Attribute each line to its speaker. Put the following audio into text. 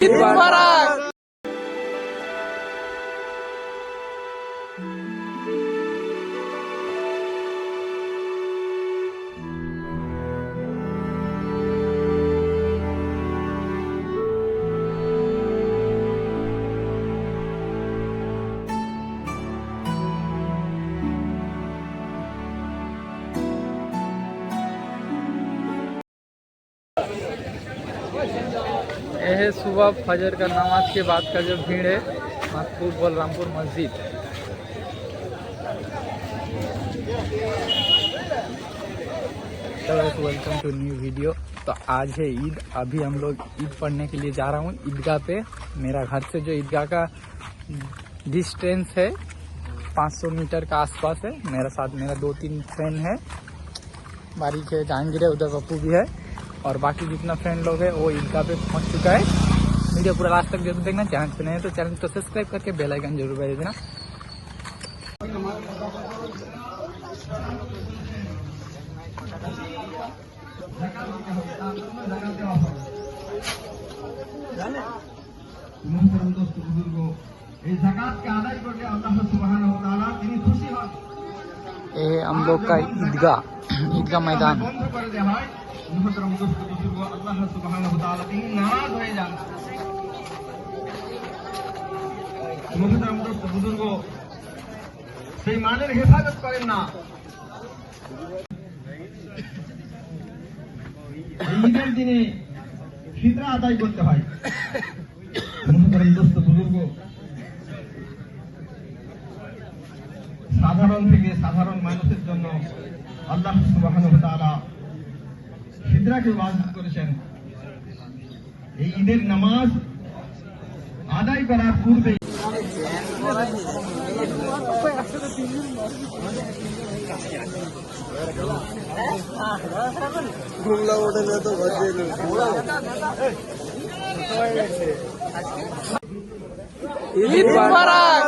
Speaker 1: ঈদ মুবারক। यह है सुबह फजर का नमाज के बाद का जो भीड़ है महतपुर बलरामपुर मस्जिद। Welcome to new video. तो आज है ईद। अभी हम लोग ईद पढ़ने के लिए जा रहा हूँ ईदगाह पे। मेरा घर से जो ईदगाह का डिस्टेंस है 500 मीटर का आसपास है। मेरे साथ मेरा 2-3 फ्रेंड है, बारीक है, जहांगीर है, उधर पप्पू भी है और बाकी जितना फ्रेंड लोग है वो ईदगाह पे पहुंच चुका है। वीडियो पूरा लास्ट तक जरूर देखना। चैनल पे नहीं है तो चैनल को सब्सक्राइब करके बेल आइकन जरूर बजा देना। ये हम लोग का ईदगाह मैदान।
Speaker 2: বেঈমানের হেফাজত করেন না। ঈদের দিনে ফিতরা আদায় করতে হয়। দোস্ত বুজুর্গ, সাধারণ থেকে সাধারণ মানুষের জন্য আল্লাহ সুবহানাহু ওয়া তাআলা ফিতরাকে ওয়াজিব করেছেন। এই ঈদের নামাজ আদায় করার পূর্বে
Speaker 1: ঈদ মুবারক।